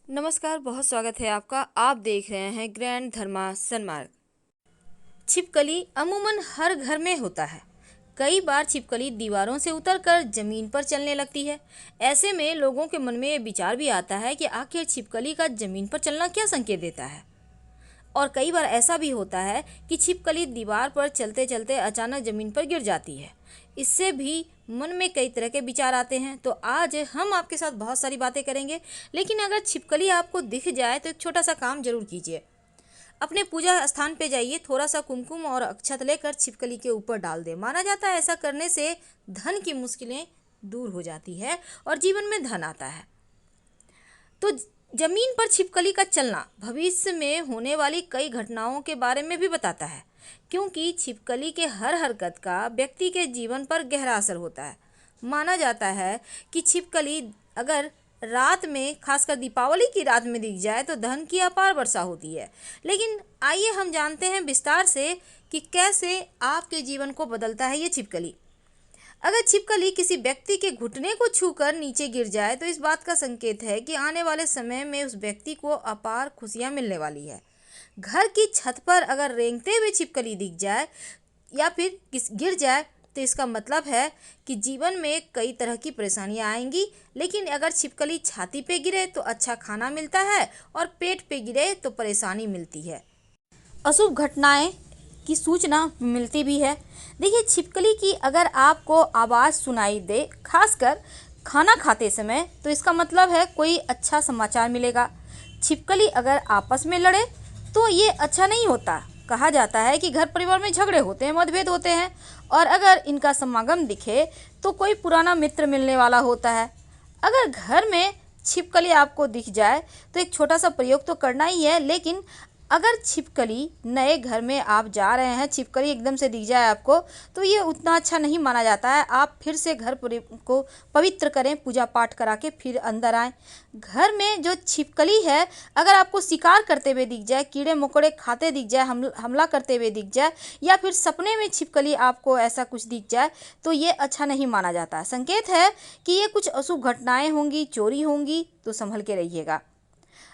नमस्कार, बहुत स्वागत है आपका। आप देख रहे हैं ग्रैंड धर्मा सन्मार्ग। छिपकली अमूमन हर घर में होता है। कई बार छिपकली दीवारों से उतरकर जमीन पर चलने लगती है। ऐसे में लोगों के मन में ये विचार भी आता है कि आखिर छिपकली का जमीन पर चलना क्या संकेत देता है। और कई बार ऐसा भी होता है कि छिपकली दीवार पर चलते चलते अचानक जमीन पर गिर जाती है। इससे भी मन में कई तरह के विचार आते हैं। तो आज हम आपके साथ बहुत सारी बातें करेंगे, लेकिन अगर छिपकली आपको दिख जाए तो एक छोटा सा काम जरूर कीजिए। अपने पूजा स्थान पे जाइए, थोड़ा सा कुमकुम और अक्षत लेकर छिपकली के ऊपर डाल दें। माना जाता है ऐसा करने से धन की मुश्किलें दूर हो जाती है और जीवन में धन आता है। तो जमीन पर छिपकली का चलना भविष्य में होने वाली कई घटनाओं के बारे में भी बताता है, क्योंकि छिपकली के हर हरकत का व्यक्ति के जीवन पर गहरा असर होता है। माना जाता है कि छिपकली अगर रात में, खासकर दीपावली की रात में दिख जाए तो धन की अपार वर्षा होती है। लेकिन आइए हम जानते हैं विस्तार से कि कैसे आपके जीवन को बदलता है ये छिपकली। अगर छिपकली किसी व्यक्ति के घुटने को छूकर नीचे गिर जाए तो इस बात का संकेत है कि आने वाले समय में उस व्यक्ति को अपार खुशियां मिलने वाली है। घर की छत पर अगर रेंगते हुए छिपकली दिख जाए या फिर गिर जाए तो इसका मतलब है कि जीवन में कई तरह की परेशानियां आएंगी। लेकिन अगर छिपकली छाती पे गिरे तो अच्छा खाना मिलता है और पेट पे गिरे तो परेशानी मिलती है, अशुभ घटनाएं की सूचना मिलती भी है। देखिए, छिपकली की अगर आपको आवाज़ सुनाई दे, खासकर खाना खाते समय, तो इसका मतलब है कोई अच्छा समाचार मिलेगा। छिपकली अगर आपस में लड़े तो ये अच्छा नहीं होता। कहा जाता है कि घर परिवार में झगड़े होते हैं, मतभेद होते हैं, और अगर इनका समागम दिखे तो कोई पुराना मित्र मिलने वाला होता है। अगर घर में छिपकली आपको दिख जाए तो एक छोटा सा प्रयोग तो करना ही है, लेकिन अगर छिपकली नए घर में आप जा रहे हैं, छिपकली एकदम से दिख जाए आपको, तो ये उतना अच्छा नहीं माना जाता है। आप फिर से घर को पवित्र करें, पूजा पाठ करा के फिर अंदर आएँ। घर में जो छिपकली है, अगर आपको शिकार करते हुए दिख जाए, कीड़े मकोड़े खाते दिख जाए, हमला करते हुए दिख जाए, या फिर सपने में छिपकली आपको ऐसा कुछ दिख जाए, तो ये अच्छा नहीं माना जाता। संकेत है कि ये कुछ अशुभ घटनाएं होंगी, चोरी होंगी, तो संभल के रहिएगा।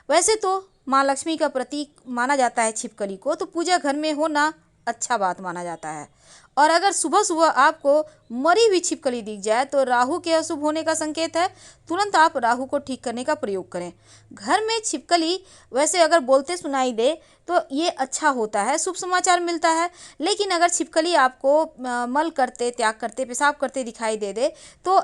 वैसे तो माँ लक्ष्मी का प्रतीक माना जाता है छिपकली को, तो पूजा घर में होना अच्छा बात माना जाता है। और अगर सुबह सुबह आपको मरी हुई छिपकली दिख जाए तो राहु के अशुभ होने का संकेत है। तुरंत आप राहु को ठीक करने का प्रयोग करें। घर में छिपकली वैसे अगर बोलते सुनाई दे तो ये अच्छा होता है, शुभ समाचार मिलता है। लेकिन अगर छिपकली आपको मल करते, त्याग करते, पेशाब करते दिखाई दे तो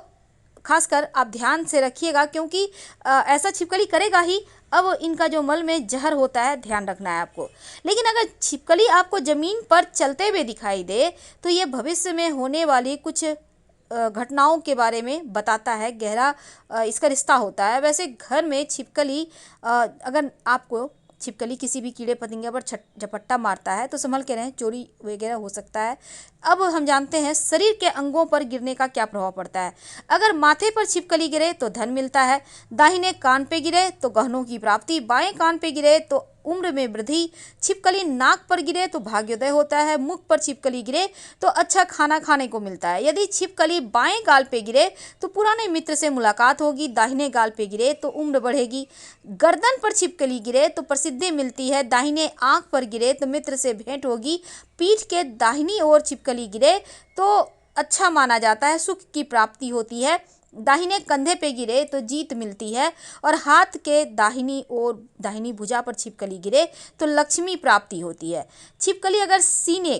खासकर आप ध्यान से रखिएगा, क्योंकि ऐसा छिपकली करेगा ही। अब इनका जो मल में जहर होता है, ध्यान रखना है आपको। लेकिन अगर छिपकली आपको ज़मीन पर चलते हुए दिखाई दे तो ये भविष्य में होने वाली कुछ घटनाओं के बारे में बताता है, गहरा इसका रिश्ता होता है। वैसे घर में छिपकली अगर आपको छिपकली किसी भी कीड़े पतंगे पर झपट्टा मारता है तो संभल के रहें, चोरी वगैरह हो सकता है। अब हम जानते हैं शरीर के अंगों पर गिरने का क्या प्रभाव पड़ता है। अगर माथे पर छिपकली गिरे तो धन मिलता है, दाहिने कान पे गिरे तो गहनों की प्राप्ति, बाएं कान पे गिरे तो उम्र में वृद्धि, छिपकली नाक पर गिरे तो भाग्योदय होता है, मुख पर छिपकली गिरे तो अच्छा खाना खाने को मिलता है। यदि छिपकली बाएं गाल पे गिरे तो पुराने मित्र से मुलाकात होगी, दाहिने गाल पे गिरे तो उम्र बढ़ेगी। गर्दन पर छिपकली गिरे तो प्रसिद्धि मिलती है, दाहिने आंख पर गिरे तो मित्र से भेंट होगी, पीठ के दाहिनी ओर छिपकली गिरे तो अच्छा माना जाता है, सुख की प्राप्ति होती है। दाहिने कंधे पे गिरे तो जीत मिलती है, और हाथ के दाहिनी ओर दाहिनी भुजा पर छिपकली गिरे तो लक्ष्मी प्राप्ति होती है। छिपकली अगर सीने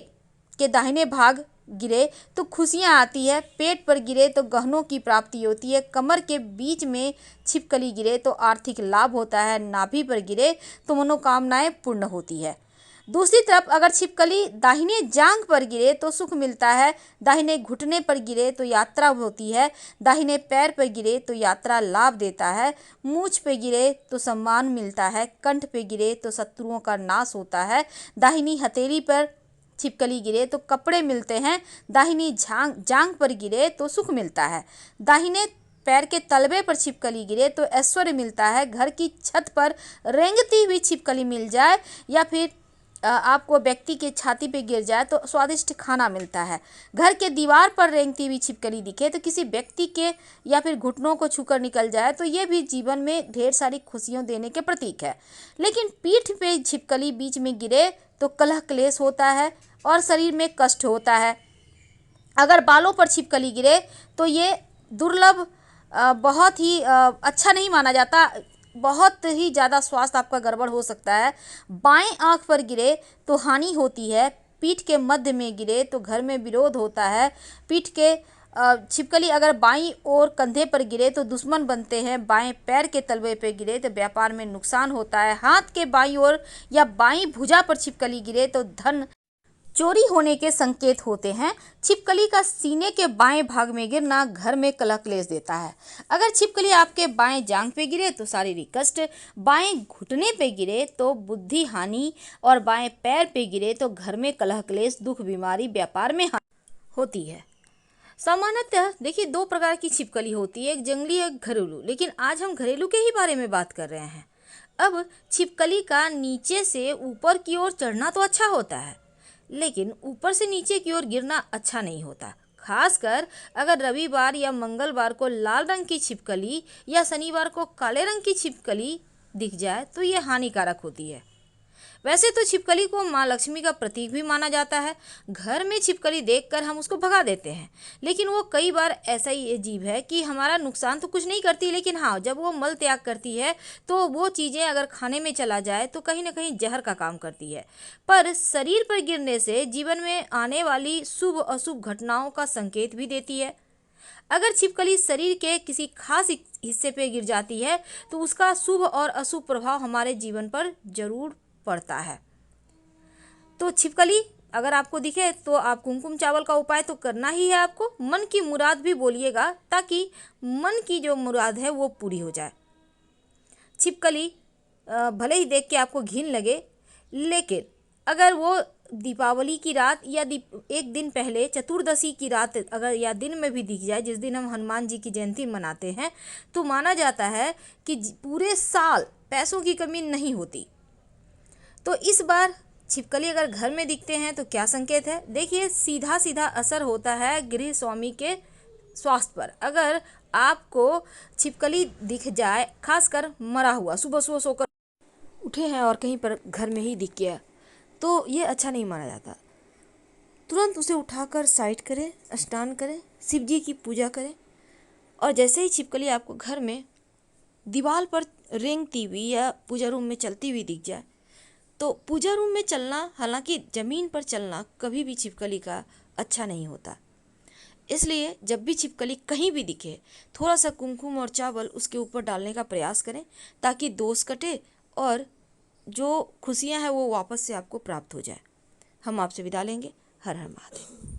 के दाहिने भाग गिरे तो खुशियां आती है, पेट पर गिरे तो गहनों की प्राप्ति होती है, कमर के बीच में छिपकली गिरे तो आर्थिक लाभ होता है, नाभि पर गिरे तो मनोकामनाएं पूर्ण होती है। दूसरी तरफ अगर छिपकली दाहिने जांघ पर गिरे तो सुख मिलता है, दाहिने घुटने पर गिरे तो यात्रा होती है, दाहिने पैर पर गिरे तो यात्रा लाभ देता है, मूंछ पे गिरे तो सम्मान मिलता है, कंठ पे गिरे तो शत्रुओं का नाश होता है, दाहिनी हथेली पर छिपकली गिरे तो कपड़े मिलते हैं, दाहिनी जांघ पर गिरे तो सुख मिलता है, दाहिने पैर के तलवे पर छिपकली गिरे तो ऐश्वर्य मिलता है। घर की छत पर रेंगती हुई छिपकली मिल जाए या फिर आपको व्यक्ति के छाती पे गिर जाए तो स्वादिष्ट खाना मिलता है। घर के दीवार पर रेंगती हुई छिपकली दिखे तो किसी व्यक्ति के या फिर घुटनों को छूकर निकल जाए तो ये भी जीवन में ढेर सारी खुशियां देने के प्रतीक है। लेकिन पीठ पे छिपकली बीच में गिरे तो कलह क्लेश होता है और शरीर में कष्ट होता है। अगर बालों पर छिपकली गिरे तो ये दुर्लभ, बहुत ही अच्छा नहीं माना जाता, बहुत ही ज़्यादा स्वास्थ्य आपका गड़बड़ हो सकता है। बाएं आंख पर गिरे तो हानि होती है। पीठ के मध्य में गिरे तो घर में विरोध होता है। पीठ के छिपकली अगर बाईं ओर कंधे पर गिरे तो दुश्मन बनते हैं। बाएं पैर के तलवे पर गिरे तो व्यापार में नुकसान होता है। हाथ के बाईं ओर या बाईं भुजा पर छिपकली गिरे तो धन चोरी होने के संकेत होते हैं। छिपकली का सीने के बाएं भाग में गिरना घर में कलह क्लेश देता है। अगर छिपकली आपके बाएं जांघ पे गिरे तो शारीरिक कष्ट, बाएं घुटने पे गिरे तो बुद्धि हानि और बाएं पैर पे गिरे तो घर में कलह क्लेश, दुख, बीमारी, व्यापार में हानि होती है। सामान्यतः देखिए 2 प्रकार की छिपकली होती है, एक जंगली एक घरेलू। लेकिन आज हम घरेलू के ही बारे में बात कर रहे हैं। अब छिपकली का नीचे से ऊपर की ओर चढ़ना तो अच्छा होता है, लेकिन ऊपर से नीचे की ओर गिरना अच्छा नहीं होता। खासकर अगर रविवार या मंगलवार को लाल रंग की छिपकली या शनिवार को काले रंग की छिपकली दिख जाए तो ये हानिकारक होती है। वैसे तो छिपकली को माँ लक्ष्मी का प्रतीक भी माना जाता है। घर में छिपकली देखकर हम उसको भगा देते हैं, लेकिन वो कई बार ऐसा ही अजीब है कि हमारा नुकसान तो कुछ नहीं करती, लेकिन हाँ, जब वो मल त्याग करती है तो वो चीज़ें अगर खाने में चला जाए तो कहीं ना कहीं जहर का काम करती है। पर शरीर पर गिरने से जीवन में आने वाली शुभ अशुभ घटनाओं का संकेत भी देती है। अगर छिपकली शरीर के किसी खास हिस्से पे गिर जाती है तो उसका शुभ और अशुभ प्रभाव हमारे जीवन पर जरूर पड़ता है। तो छिपकली अगर आपको दिखे तो आप कुमकुम चावल का उपाय तो करना ही है। आपको मन की मुराद भी बोलिएगा ताकि मन की जो मुराद है वो पूरी हो जाए। छिपकली भले ही देख के आपको घिन लगे, लेकिन अगर वो दीपावली की रात या एक दिन पहले चतुर्दशी की रात अगर या दिन में भी दिख जाए, जिस दिन हम हनुमान जी की जयंती मनाते हैं, तो माना जाता है कि पूरे साल पैसों की कमी नहीं होती। तो इस बार छिपकली अगर घर में दिखते हैं तो क्या संकेत है? देखिए, सीधा सीधा असर होता है गृह स्वामी के स्वास्थ्य पर। अगर आपको छिपकली दिख जाए, खासकर मरा हुआ, सुबह सुबह सोकर उठे हैं और कहीं पर घर में ही दिख गया, तो ये अच्छा नहीं माना जाता। तुरंत उसे उठाकर साइड करें, स्नान करें, शिव जी की पूजा करें। और जैसे ही छिपकली आपको घर में दीवार पर रेंगती हुई या पूजा रूम में चलती हुई दिख जाए, तो पूजा रूम में चलना, हालांकि ज़मीन पर चलना कभी भी छिपकली का अच्छा नहीं होता। इसलिए जब भी छिपकली कहीं भी दिखे, थोड़ा सा कुमकुम और चावल उसके ऊपर डालने का प्रयास करें ताकि दोष कटे और जो खुशियां हैं वो वापस से आपको प्राप्त हो जाए। हम आपसे विदा लेंगे। हर हर महादेव।